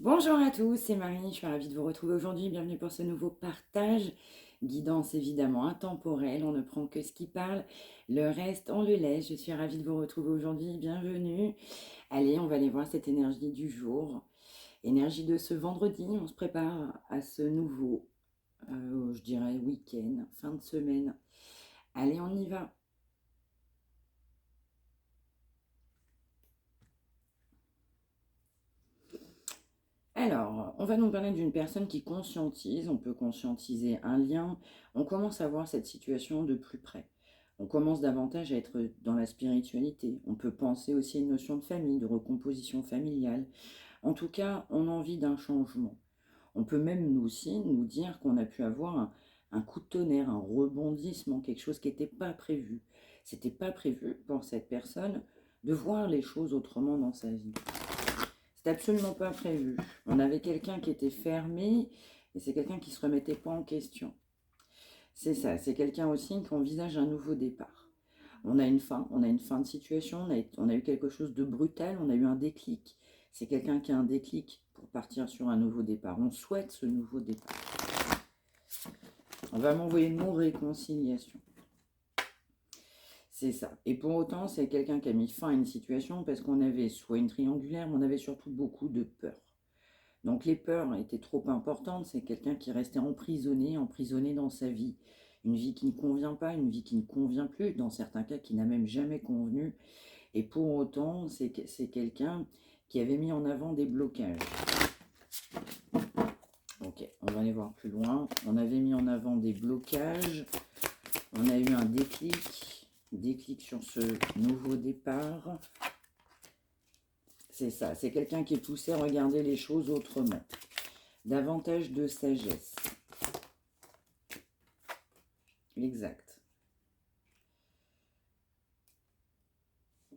Bonjour à tous, c'est Marie, je suis ravie de vous retrouver aujourd'hui. Bienvenue pour ce nouveau partage. Guidance évidemment intemporelle, on ne prend que ce qui parle, le reste on le laisse. Je suis ravie de vous retrouver aujourd'hui, bienvenue. Allez, on va aller voir cette énergie du jour, énergie de ce vendredi. On se prépare à ce nouveau, je dirais, week-end, fin de semaine. Allez, on y va. Alors, on va nous parler d'une personne qui conscientise, on peut conscientiser un lien, on commence à voir cette situation de plus près. On commence davantage à être dans la spiritualité. On peut penser aussi à une notion de famille, de recomposition familiale. En tout cas, on a envie d'un changement. On peut même nous aussi nous dire qu'on a pu avoir un coup de tonnerre, un rebondissement, quelque chose qui n'était pas prévu. C'était pas prévu pour cette personne de voir les choses autrement dans sa vie. C'était absolument pas prévu. On avait quelqu'un qui était fermé et c'est quelqu'un qui se remettait pas en question. C'est ça, c'est quelqu'un aussi qui envisage un nouveau départ. On a une fin de situation, on a eu quelque chose de brutal, on a eu un déclic. C'est quelqu'un qui a un déclic pour partir sur un nouveau départ. On souhaite ce nouveau départ. On va m'envoyer le mot réconciliation. C'est ça. Et pour autant, c'est quelqu'un qui a mis fin à une situation parce qu'on avait soit une triangulaire, mais on avait surtout beaucoup de peur. Donc les peurs étaient trop importantes, c'est quelqu'un qui restait emprisonné dans sa vie. Une vie qui ne convient pas, une vie qui ne convient plus, dans certains cas qui n'a même jamais convenu. Et pour autant, c'est quelqu'un qui avait mis en avant des blocages. Ok, on va aller voir plus loin. On avait mis en avant des blocages, on a eu un déclic sur ce nouveau départ. C'est ça, c'est quelqu'un qui est poussé à regarder les choses autrement. Davantage de sagesse. Exact.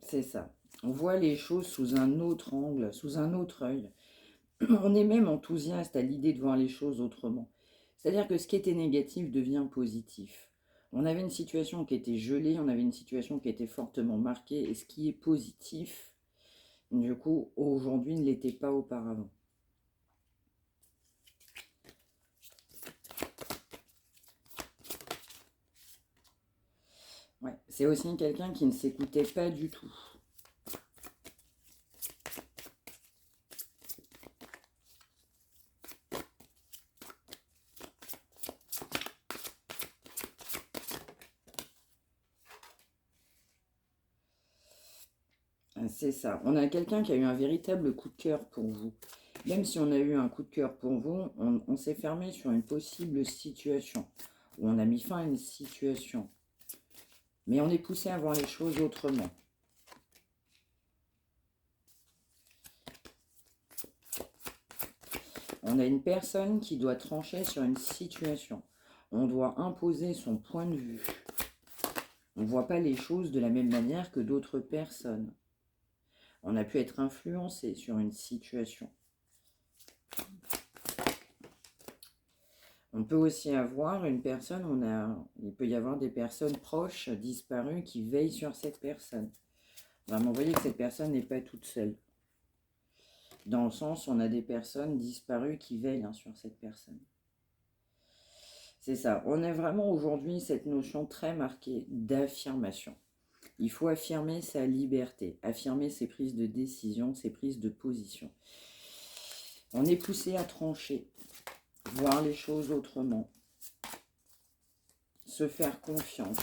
C'est ça. On voit les choses sous un autre angle, sous un autre œil. On est même enthousiaste à l'idée de voir les choses autrement. C'est-à-dire que ce qui était négatif devient positif. On avait une situation qui était gelée, on avait une situation qui était fortement marquée, et ce qui est positif, du coup, aujourd'hui ne l'était pas auparavant. Ouais. C'est aussi quelqu'un qui ne s'écoutait pas du tout. C'est ça. On a quelqu'un qui a eu un véritable coup de cœur pour vous. Même si on a eu un coup de cœur pour vous, on s'est fermé sur une possible situation. Ou on a mis fin à une situation. Mais on est poussé à voir les choses autrement. On a une personne qui doit trancher sur une situation. On doit imposer son point de vue. On ne voit pas les choses de la même manière que d'autres personnes. On a pu être influencé sur une situation. On peut aussi avoir une personne, il peut y avoir des personnes proches, disparues, qui veillent sur cette personne. Vraiment, vous voyez que cette personne n'est pas toute seule. Dans le sens, on a des personnes disparues qui veillent sur cette personne. C'est ça. On a vraiment aujourd'hui cette notion très marquée d'affirmation. Il faut affirmer sa liberté, affirmer ses prises de décision, ses prises de position. On est poussé à trancher, voir les choses autrement, se faire confiance.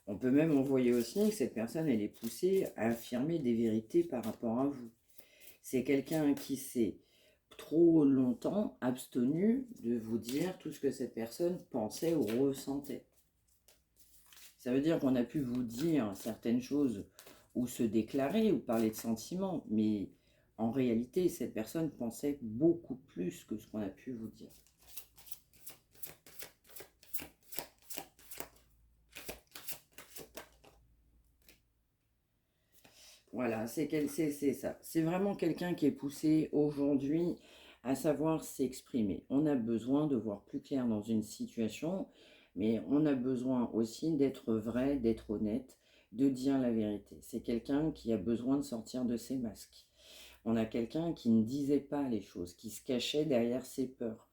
On peut même envoyer aussi que cette personne, elle est poussée à affirmer des vérités par rapport à vous. C'est quelqu'un qui s'est trop longtemps abstenu de vous dire tout ce que cette personne pensait ou ressentait. Ça veut dire qu'on a pu vous dire certaines choses ou se déclarer ou parler de sentiments, mais en réalité, cette personne pensait beaucoup plus que ce qu'on a pu vous dire. Voilà, c'est ça. C'est vraiment quelqu'un qui est poussé aujourd'hui à savoir s'exprimer. On a besoin de voir plus clair dans une situation, mais on a besoin aussi d'être vrai, d'être honnête, de dire la vérité. C'est quelqu'un qui a besoin de sortir de ses masques. On a quelqu'un qui ne disait pas les choses, qui se cachait derrière ses peurs.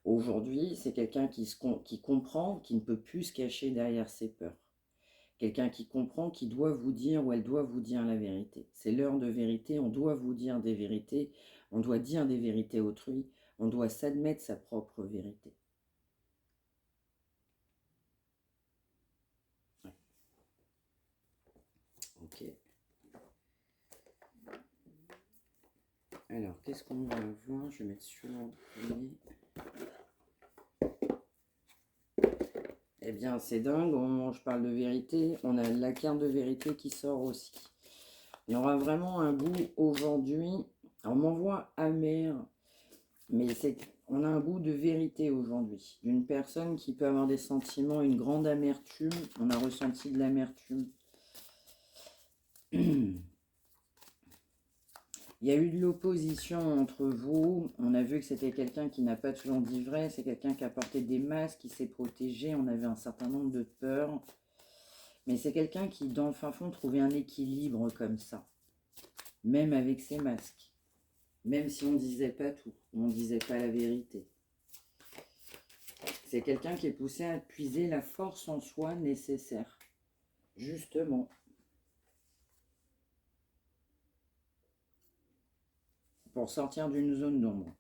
Aujourd'hui, c'est quelqu'un qui comprend, qui ne peut plus se cacher derrière ses peurs. Quelqu'un qui comprend, qui doit vous dire ou elle doit vous dire la vérité. C'est l'heure de vérité, on doit vous dire des vérités, on doit dire des vérités autrui, on doit s'admettre sa propre vérité. Ouais. Ok. Alors, qu'est-ce qu'on va voir? Je vais mettre celui-là en premier. Eh bien, c'est dingue, au moment où je parle de vérité, on a la carte de vérité qui sort aussi. Il y aura vraiment un goût aujourd'hui. On m'envoie amer, mais on a un goût de vérité aujourd'hui. D'une personne qui peut avoir des sentiments, une grande amertume. On a ressenti de l'amertume. Il y a eu de l'opposition entre vous. On a vu que c'était quelqu'un qui n'a pas toujours dit vrai. C'est quelqu'un qui a porté des masques, qui s'est protégé. On avait un certain nombre de peurs. Mais c'est quelqu'un qui, dans le fin fond, trouvait un équilibre comme ça. Même avec ses masques. Même si on ne disait pas tout. On ne disait pas la vérité. C'est quelqu'un qui est poussé à puiser la force en soi nécessaire. Justement. Pour sortir d'une zone d'ombre.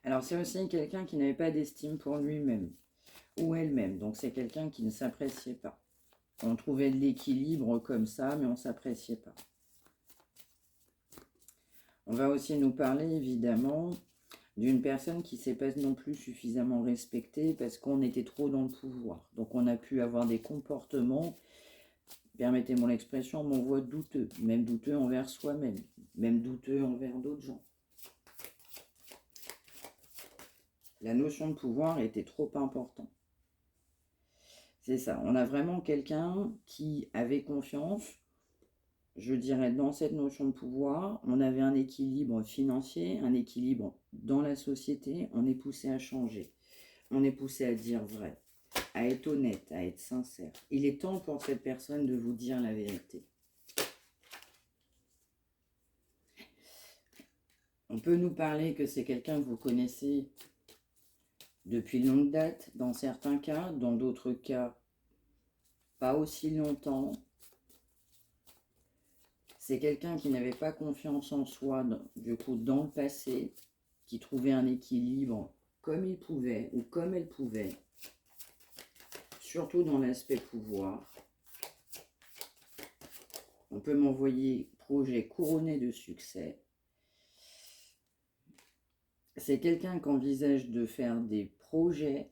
Alors c'est aussi quelqu'un qui n'avait pas d'estime pour lui-même ou elle-même. Donc c'est quelqu'un qui ne s'appréciait pas. On trouvait de l'équilibre comme ça, mais on ne s'appréciait pas. On va aussi nous parler évidemment d'une personne qui ne s'est pas non plus suffisamment respectée parce qu'on était trop dans le pouvoir. Donc on a pu avoir des comportements, permettez-moi l'expression, on voit douteux, même douteux envers soi-même, même douteux envers d'autres gens. La notion de pouvoir était trop importante. C'est ça, on a vraiment quelqu'un qui avait confiance, je dirais, dans cette notion de pouvoir. On avait un équilibre financier, un équilibre dans la société. On est poussé à changer, on est poussé à dire vrai, à être honnête, à être sincère. Il est temps pour cette personne de vous dire la vérité. On peut nous parler que c'est quelqu'un que vous connaissez depuis longue date, dans certains cas, dans d'autres cas, pas aussi longtemps. C'est quelqu'un qui n'avait pas confiance en soi, du coup, dans le passé, qui trouvait un équilibre comme il pouvait ou comme elle pouvait, surtout dans l'aspect pouvoir. On peut m'envoyer projet couronné de succès. C'est quelqu'un qui envisage de faire des projets.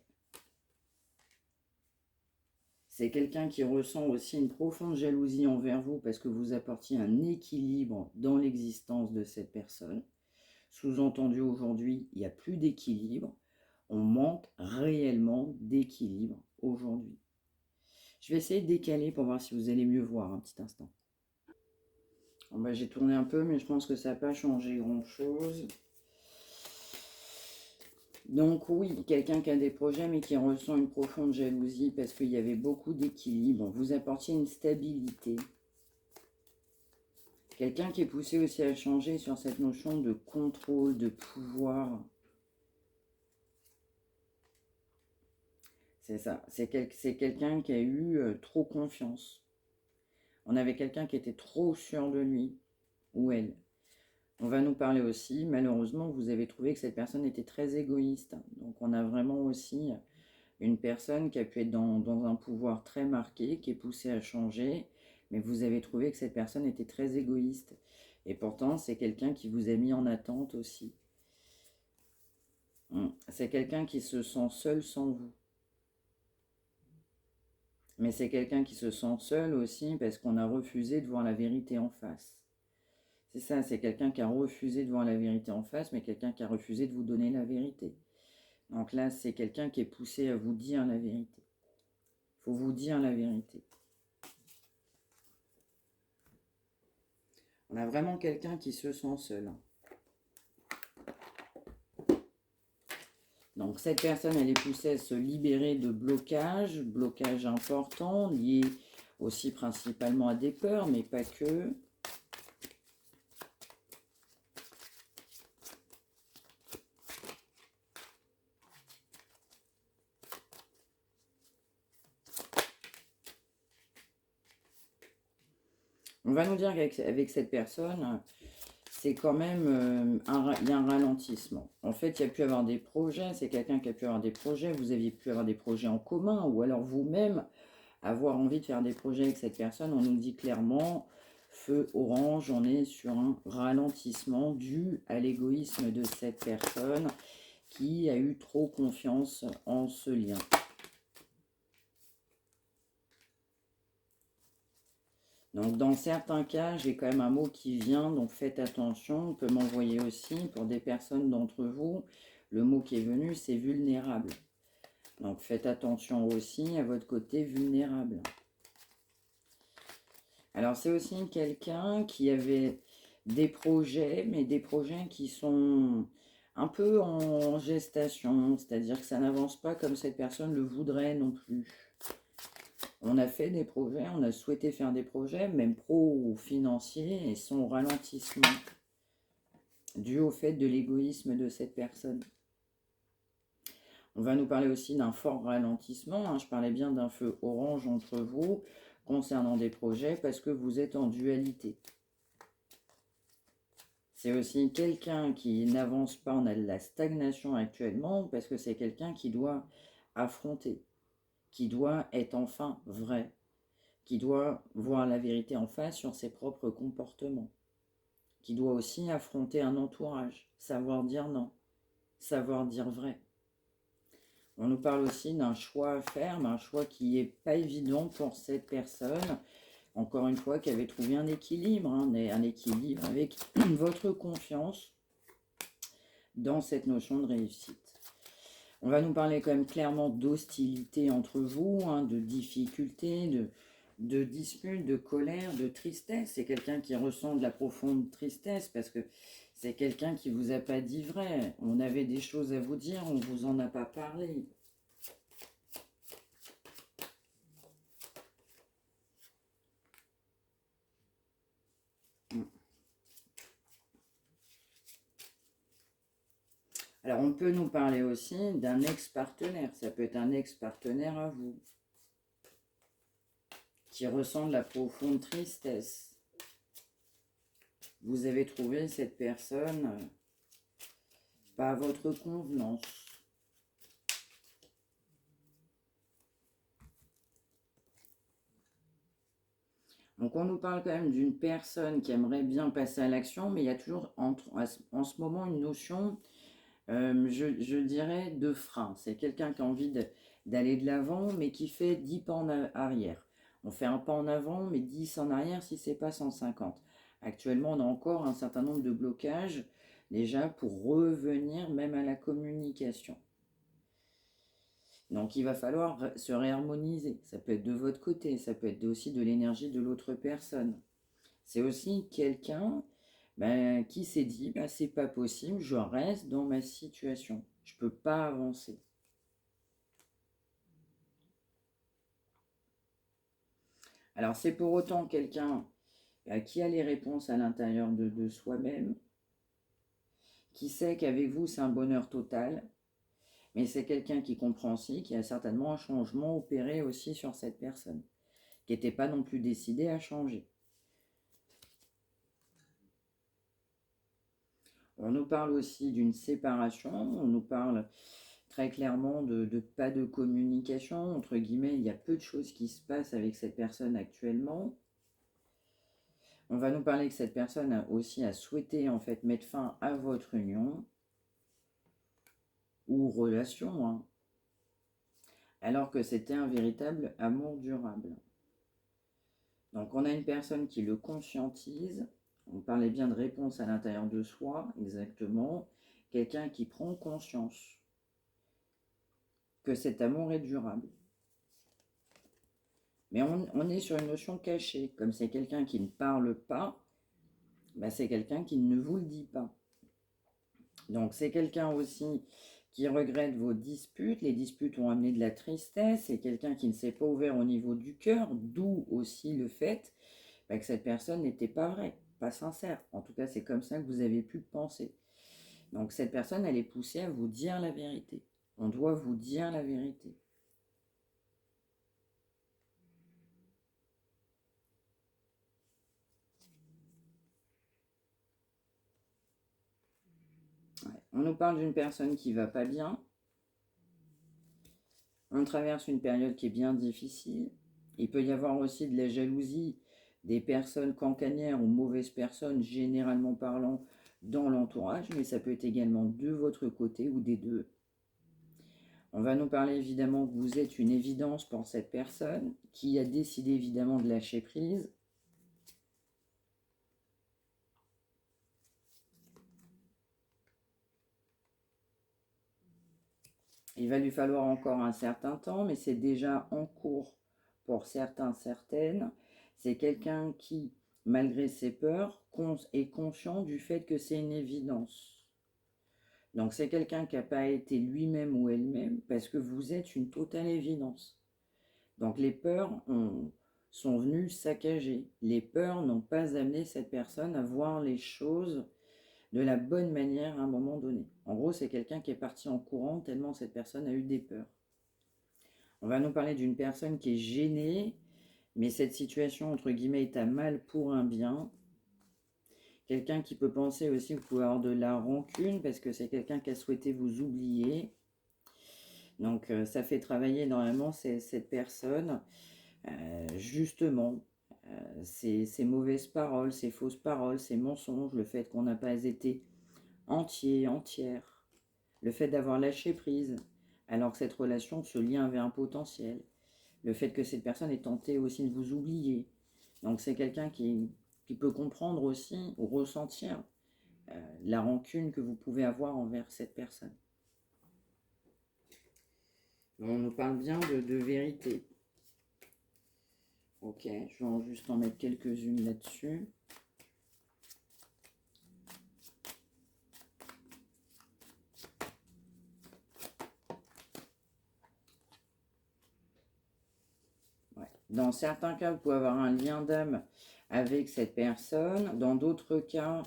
C'est quelqu'un qui ressent aussi une profonde jalousie envers vous parce que vous apportiez un équilibre dans l'existence de cette personne. Sous-entendu aujourd'hui, il n'y a plus d'équilibre. On manque réellement d'équilibre aujourd'hui. Je vais essayer de décaler pour voir si vous allez mieux voir un petit instant. Bon, bah, j'ai tourné un peu, mais je pense que ça n'a pas changé grand-chose. Donc oui, quelqu'un qui a des projets, mais qui ressent une profonde jalousie parce qu'il y avait beaucoup d'équilibre. Vous apportiez une stabilité. Quelqu'un qui est poussé aussi à changer sur cette notion de contrôle, de pouvoir. C'est ça, c'est quelqu'un qui a eu trop confiance. On avait quelqu'un qui était trop sûr de lui, ou elle. On va nous parler aussi, malheureusement, vous avez trouvé que cette personne était très égoïste. Donc on a vraiment aussi une personne qui a pu être dans un pouvoir très marqué, qui est poussée à changer, mais vous avez trouvé que cette personne était très égoïste. Et pourtant, c'est quelqu'un qui vous a mis en attente aussi. C'est quelqu'un qui se sent seul sans vous. Mais c'est quelqu'un qui se sent seul aussi parce qu'on a refusé de voir la vérité en face. C'est ça, c'est quelqu'un qui a refusé de voir la vérité en face, mais quelqu'un qui a refusé de vous donner la vérité. Donc là, c'est quelqu'un qui est poussé à vous dire la vérité. Il faut vous dire la vérité. On a vraiment quelqu'un qui se sent seul. Donc cette personne, elle est poussée à se libérer de blocages importants liés aussi principalement à des peurs, mais pas que. On va nous dire qu'avec cette personne, c'est quand même, il y a un ralentissement. En fait, il y a pu avoir des projets, c'est quelqu'un qui a pu avoir des projets, vous aviez pu avoir des projets en commun, ou alors vous-même avoir envie de faire des projets avec cette personne. On nous dit clairement, feu orange, on est sur un ralentissement dû à l'égoïsme de cette personne qui a eu trop confiance en ce lien. Donc, dans certains cas, j'ai quand même un mot qui vient, donc faites attention. On peut m'envoyer aussi, pour des personnes d'entre vous, le mot qui est venu, c'est vulnérable. Donc, faites attention aussi à votre côté vulnérable. Alors, c'est aussi quelqu'un qui avait des projets, mais des projets qui sont un peu en gestation, c'est-à-dire que ça n'avance pas comme cette personne le voudrait non plus. On a fait des projets, on a souhaité faire des projets, même pro ou financiers, et son ralentissement dû au fait de l'égoïsme de cette personne. On va nous parler aussi d'un fort ralentissement, hein. Je parlais bien d'un feu orange entre vous concernant des projets parce que vous êtes en dualité. C'est aussi quelqu'un qui n'avance pas, on a de la stagnation actuellement parce que c'est quelqu'un qui doit affronter, qui doit être enfin vrai, qui doit voir la vérité en face sur ses propres comportements, qui doit aussi affronter un entourage, savoir dire non, savoir dire vrai. On nous parle aussi d'un choix à faire, mais un choix qui n'est pas évident pour cette personne, encore une fois, qui avait trouvé un équilibre, hein, un équilibre avec votre confiance dans cette notion de réussite. On va nous parler quand même clairement d'hostilité entre vous, hein, de difficultés, de disputes, de colère, de tristesse. C'est quelqu'un qui ressent de la profonde tristesse parce que c'est quelqu'un qui ne vous a pas dit vrai. On avait des choses à vous dire, on ne vous en a pas parlé. Alors, on peut nous parler aussi d'un ex-partenaire. Ça peut être un ex-partenaire à vous qui ressent de la profonde tristesse. Vous avez trouvé cette personne pas à votre convenance. Donc, on nous parle quand même d'une personne qui aimerait bien passer à l'action, mais il y a toujours en ce moment une notion, je dirais, de frein. C'est quelqu'un qui a envie d'aller de l'avant, mais qui fait 10 pas en arrière. On fait un pas en avant, mais 10 en arrière si ce n'est pas 150. Actuellement, on a encore un certain nombre de blocages, déjà pour revenir même à la communication. Donc il va falloir se réharmoniser. Ça peut être de votre côté, ça peut être aussi de l'énergie de l'autre personne. C'est aussi quelqu'un qui s'est dit, c'est pas possible, je reste dans ma situation. Je peux pas avancer. Alors c'est pour autant quelqu'un qui a les réponses à l'intérieur de soi-même, qui sait qu'avec vous c'est un bonheur total, mais c'est quelqu'un qui comprend aussi qu'il y a certainement un changement opéré aussi sur cette personne, qui n'était pas non plus décidé à changer. On nous parle aussi d'une séparation, on nous parle très clairement de pas de communication, entre guillemets, il y a peu de choses qui se passent avec cette personne actuellement. On va nous parler que cette personne a aussi souhaité en fait mettre fin à votre union ou relation, hein, alors que c'était un véritable amour durable. Donc on a une personne qui le conscientise, on parlait bien de réponse à l'intérieur de soi, exactement, quelqu'un qui prend conscience que cet amour est durable. Mais on est sur une notion cachée, comme c'est quelqu'un qui ne parle pas, c'est quelqu'un qui ne vous le dit pas. Donc c'est quelqu'un aussi qui regrette vos disputes. Les disputes ont amené de la tristesse. C'est quelqu'un qui ne s'est pas ouvert au niveau du cœur, d'où aussi le fait que cette personne n'était pas vraie, pas sincère. En tout cas, c'est comme ça que vous avez pu penser. Donc cette personne, elle est poussée à vous dire la vérité. On doit vous dire la vérité. Ouais. On nous parle d'une personne qui va pas bien. On traverse une période qui est bien difficile. Il peut y avoir aussi de la jalousie des personnes cancanières ou mauvaises personnes, généralement parlant, dans l'entourage, mais ça peut être également de votre côté ou des deux. On va nous parler évidemment que vous êtes une évidence pour cette personne qui a décidé évidemment de lâcher prise. Il va lui falloir encore un certain temps, mais c'est déjà en cours pour certains, certaines. C'est quelqu'un qui, malgré ses peurs, est conscient du fait que c'est une évidence. Donc c'est quelqu'un qui n'a pas été lui-même ou elle-même parce que vous êtes une totale évidence. Donc les peurs sont venues saccager. Les peurs n'ont pas amené cette personne à voir les choses de la bonne manière à un moment donné. En gros, c'est quelqu'un qui est parti en courant tellement cette personne a eu des peurs. On va nous parler d'une personne qui est gênée, mais cette situation, entre guillemets, est à mal pour un bien. Quelqu'un qui peut penser aussi que vous pouvez avoir de la rancune parce que c'est quelqu'un qui a souhaité vous oublier. Donc ça fait travailler énormément cette personne. Justement, ces mauvaises paroles, ces fausses paroles, ces mensonges, le fait qu'on n'a pas été entier, entière, le fait d'avoir lâché prise, alors que cette relation, ce lien avait un potentiel, le fait que cette personne ait tenté aussi de vous oublier. Donc c'est quelqu'un qui peut comprendre aussi ou ressentir la rancune que vous pouvez avoir envers cette personne. On nous parle bien de vérité. Ok, je vais juste en mettre quelques-unes là-dessus. Ouais. Dans certains cas, vous pouvez avoir un lien d'âme avec cette personne. Dans d'autres cas,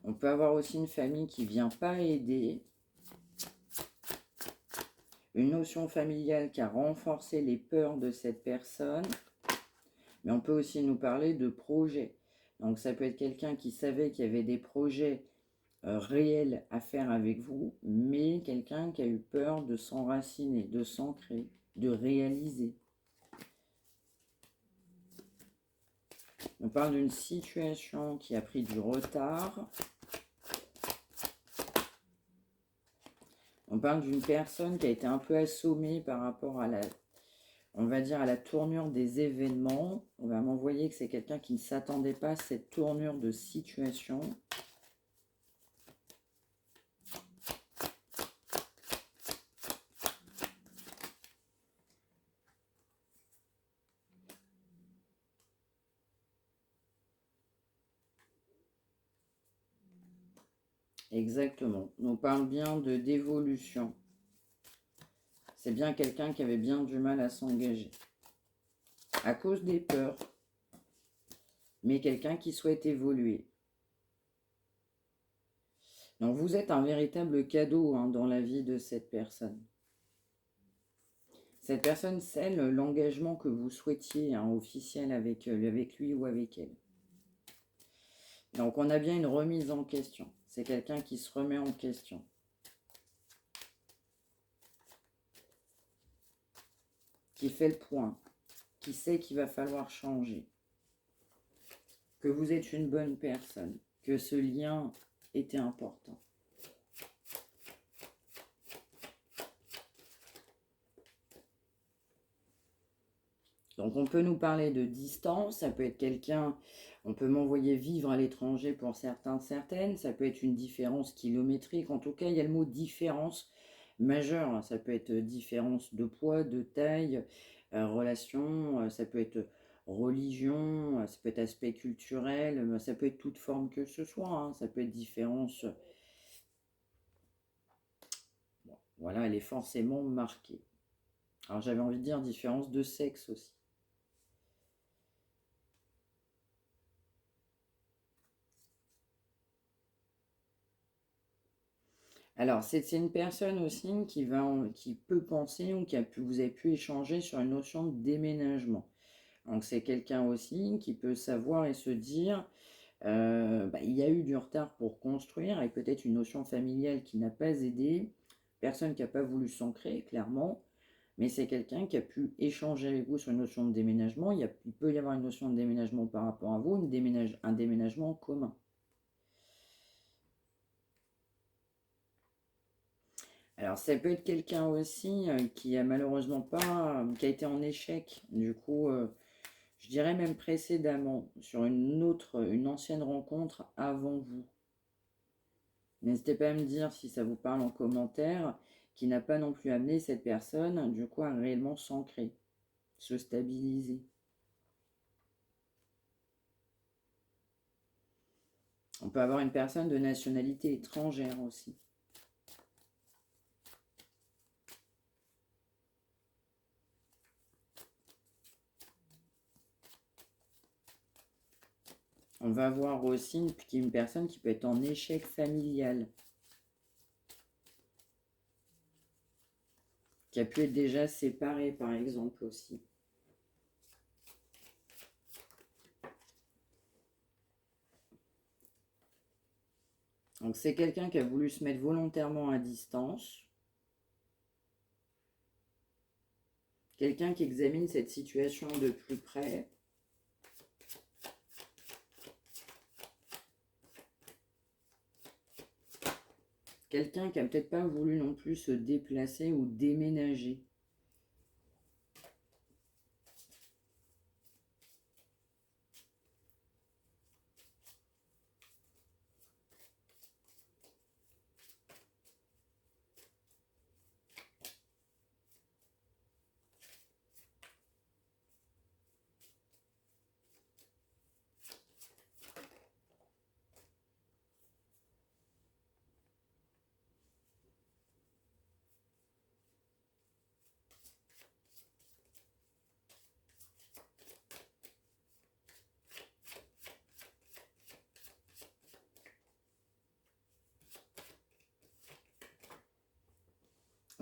on peut avoir aussi une famille qui ne vient pas aider. Une notion familiale qui a renforcé les peurs de cette personne. Mais on peut aussi nous parler de projets. Donc ça peut être quelqu'un qui savait qu'il y avait des projets réels à faire avec vous, mais quelqu'un qui a eu peur de s'enraciner, de s'ancrer, de réaliser. On parle d'une situation qui a pris du retard. On parle d'une personne qui a été un peu assommée par rapport à la, on va dire, à la tournure des événements. On va m'envoyer que c'est quelqu'un qui ne s'attendait pas à cette tournure de situation. Exactement. On parle bien d'évolution. C'est bien quelqu'un qui avait bien du mal à s'engager. À cause des peurs. Mais quelqu'un qui souhaite évoluer. Donc vous êtes un véritable cadeau dans la vie de cette personne. Cette personne scelle l'engagement que vous souhaitiez officiel avec lui ou avec elle. Donc on a bien une remise en question. C'est quelqu'un qui se remet en question. Qui fait le point. Qui sait qu'il va falloir changer. Que vous êtes une bonne personne. Que ce lien était important. Donc on peut nous parler de distance, ça peut être quelqu'un, on peut m'envoyer vivre à l'étranger pour certains, certaines, ça peut être une différence kilométrique, en tout cas il y a le mot différence majeure, ça peut être différence de poids, de taille, relation, ça peut être religion, ça peut être aspect culturel, ça peut être toute forme que ce soit, ça peut être différence. Voilà, elle est forcément marquée. Alors j'avais envie de dire différence de sexe aussi. Alors c'est une personne aussi qui peut penser ou vous avez pu échanger sur une notion de déménagement. Donc c'est quelqu'un aussi qui peut savoir et se dire, il y a eu du retard pour construire, avec peut-être une notion familiale qui n'a pas aidé, personne qui n'a pas voulu s'ancrer, clairement, mais c'est quelqu'un qui a pu échanger avec vous sur une notion de déménagement. Il peut y avoir une notion de déménagement par rapport à vous, un déménagement commun. Alors ça peut être quelqu'un aussi qui a malheureusement pas, qui a été en échec, du coup, je dirais même précédemment, sur une ancienne rencontre avant vous. N'hésitez pas à me dire si ça vous parle en commentaire, qui n'a pas non plus amené cette personne, du coup, à réellement s'ancrer, se stabiliser. On peut avoir une personne de nationalité étrangère aussi. On va avoir aussi une personne qui peut être en échec familial, qui a pu être déjà séparée par exemple aussi. Donc c'est quelqu'un qui a voulu se mettre volontairement à distance. Quelqu'un qui examine cette situation de plus près. Quelqu'un qui n'a peut-être pas voulu non plus se déplacer ou déménager.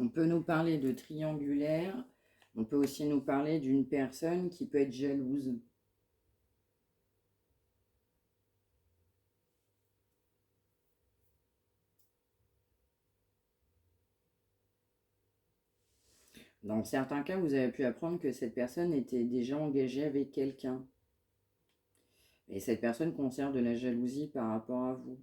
On peut nous parler de triangulaire. On peut aussi nous parler d'une personne qui peut être jalouse. Dans certains cas, vous avez pu apprendre que cette personne était déjà engagée avec quelqu'un. Et cette personne conserve de la jalousie par rapport à vous.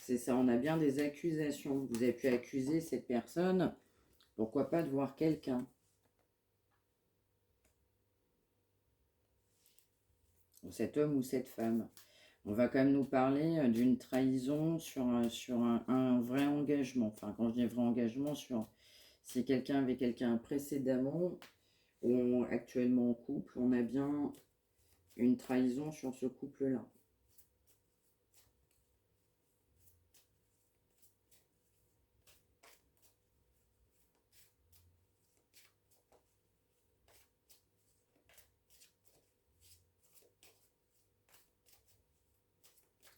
C'est ça, on a bien des accusations. Vous avez pu accuser cette personne, pourquoi pas de voir quelqu'un. Ou cet homme ou cette femme. On va quand même nous parler d'une trahison sur un vrai engagement. Enfin, quand je dis vrai engagement, si quelqu'un avait quelqu'un précédemment ou actuellement en couple, on a bien une trahison sur ce couple-là.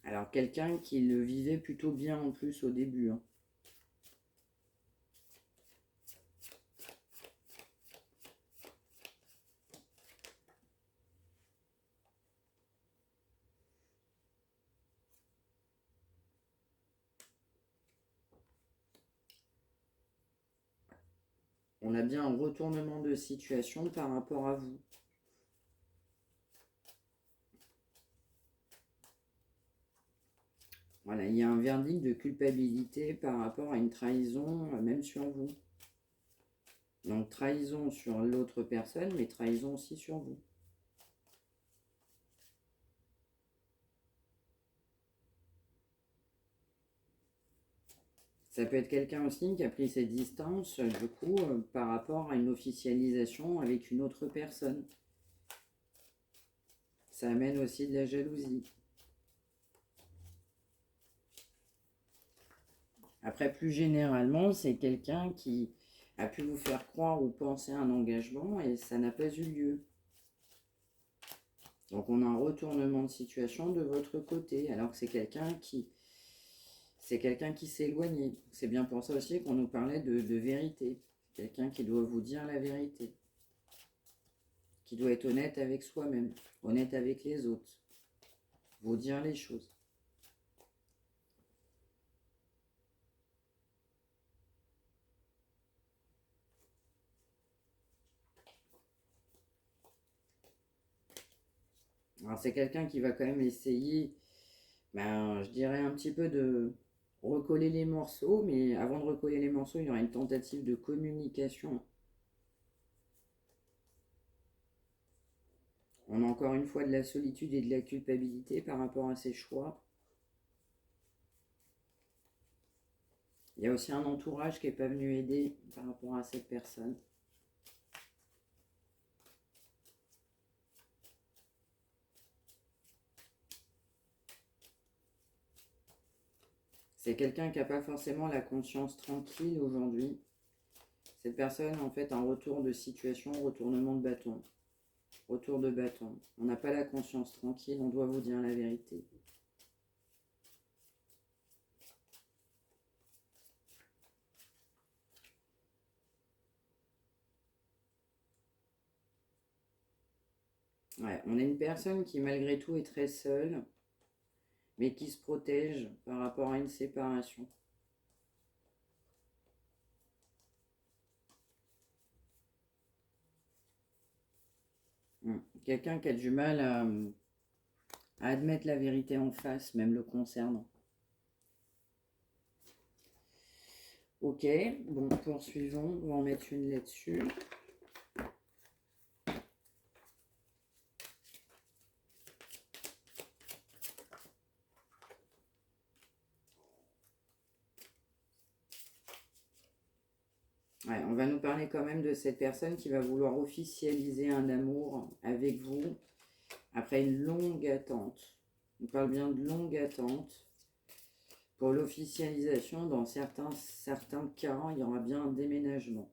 Alors, quelqu'un qui le vivait plutôt bien en plus au début. Hein. On a bien un retournement de situation par rapport à vous. Voilà, il y a un verdict de culpabilité par rapport à une trahison, même sur vous. Donc trahison sur l'autre personne, mais trahison aussi sur vous. Ça peut être quelqu'un aussi qui a pris ses distances, du coup, par rapport à une officialisation avec une autre personne. Ça amène aussi de la jalousie. Après, plus généralement, c'est quelqu'un qui a pu vous faire croire ou penser à un engagement et ça n'a pas eu lieu. Donc on a un retournement de situation de votre côté, alors que c'est quelqu'un qui s'est éloigné. C'est bien pour ça aussi qu'on nous parlait de vérité. Quelqu'un qui doit vous dire la vérité. Qui doit être honnête avec soi-même, honnête avec les autres. Vous dire les choses. Alors c'est quelqu'un qui va quand même essayer, ben, je dirais un petit peu de recoller les morceaux, mais avant de recoller les morceaux, il y aura une tentative de communication. On a encore une fois de la solitude et de la culpabilité par rapport à ses choix. Il y a aussi un entourage qui n'est pas venu aider par rapport à cette personne. C'est quelqu'un qui n'a pas forcément la conscience tranquille aujourd'hui. Cette personne, en fait, un retour de situation, retournement de bâton. Retour de bâton. On n'a pas la conscience tranquille, on doit vous dire la vérité. Ouais, on est une personne qui, malgré tout, est très seule, mais qui se protège par rapport à une séparation. Quelqu'un qui a du mal à admettre la vérité en face, même le concernant. Ok, bon, poursuivons, on va en mettre une là-dessus. Ouais, on va nous parler quand même de cette personne qui va vouloir officialiser un amour avec vous après une longue attente. On parle bien de longue attente. Pour l'officialisation, dans certains cas, il y aura bien un déménagement.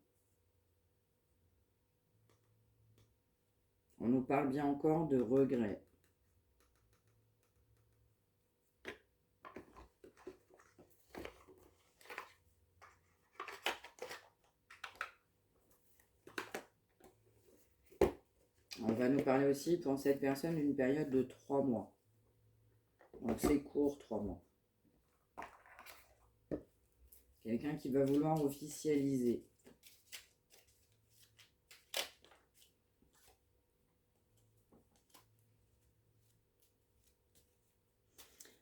On nous parle bien encore de regret. On va nous parler aussi pour cette personne d'une période de 3 mois. Donc c'est court, 3 mois. Quelqu'un qui va vouloir officialiser.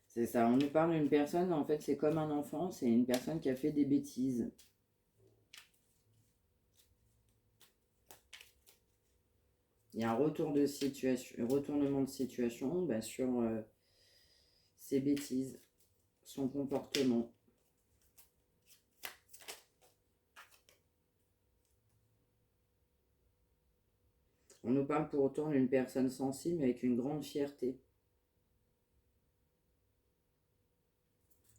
C'est ça, on nous parle d'une personne, en fait c'est comme un enfant, c'est une personne qui a fait des bêtises. Il y a un retournement de situation sur ses bêtises, son comportement. On nous parle pour autant d'une personne sensible avec une grande fierté.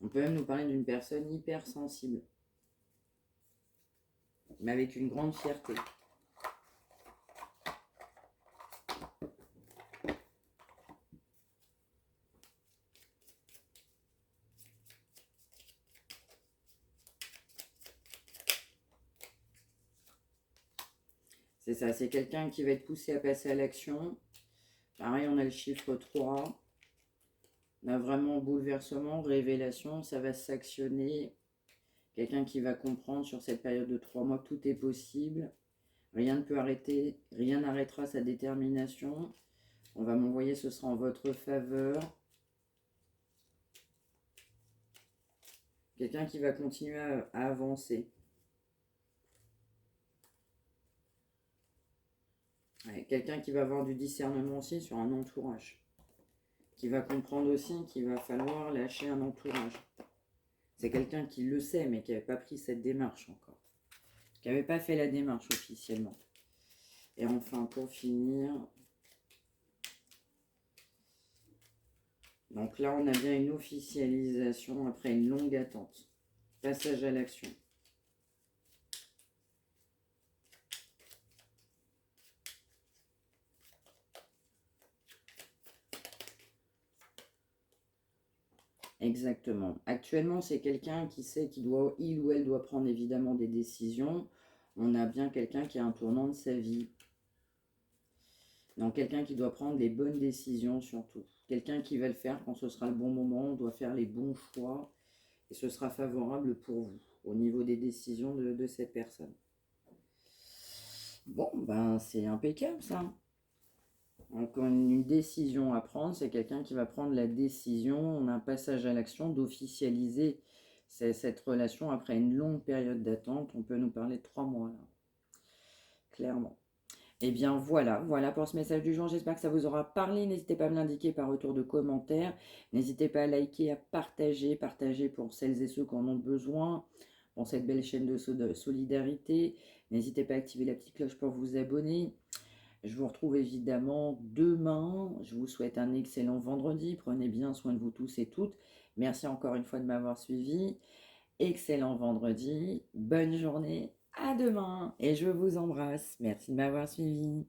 On peut même nous parler d'une personne hypersensible, mais avec une grande fierté. C'est ça, c'est quelqu'un qui va être poussé à passer à l'action. Pareil, on a le chiffre 3. On a vraiment bouleversement, révélation, ça va s'actionner. Quelqu'un qui va comprendre sur cette période de 3 mois que tout est possible. Rien ne peut arrêter, rien n'arrêtera sa détermination. On va m'envoyer, ce sera en votre faveur. Quelqu'un qui va continuer à avancer. Ouais, quelqu'un qui va avoir du discernement aussi sur un entourage. Qui va comprendre aussi qu'il va falloir lâcher un entourage. C'est quelqu'un qui le sait, mais qui n'avait pas pris cette démarche encore. Qui n'avait pas fait la démarche officiellement. Et enfin, pour finir... Donc là, on a bien une officialisation après une longue attente. Passage à l'action. Exactement. Actuellement, c'est quelqu'un qui sait qu'il doit, il ou elle doit prendre évidemment des décisions. On a bien quelqu'un qui a un tournant de sa vie. Donc quelqu'un qui doit prendre les bonnes décisions surtout. Quelqu'un qui va le faire quand ce sera le bon moment. On doit faire les bons choix et ce sera favorable pour vous au niveau des décisions de cette personne. Bon, ben c'est impeccable ça. Donc une décision à prendre, c'est quelqu'un qui va prendre la décision, on a un passage à l'action d'officialiser cette relation après une longue période d'attente. On peut nous parler de 3 mois là, clairement. Et bien voilà pour ce message du jour. J'espère que ça vous aura parlé. N'hésitez pas à me l'indiquer par retour de commentaires. N'hésitez pas à liker, à partager pour celles et ceux qui en ont besoin dans cette belle chaîne de solidarité. N'hésitez pas à activer la petite cloche pour vous abonner. Je vous retrouve évidemment demain. Je vous souhaite un excellent vendredi. Prenez bien soin de vous tous et toutes. Merci encore une fois de m'avoir suivi. Excellent vendredi. Bonne journée. À demain. Et je vous embrasse. Merci de m'avoir suivi.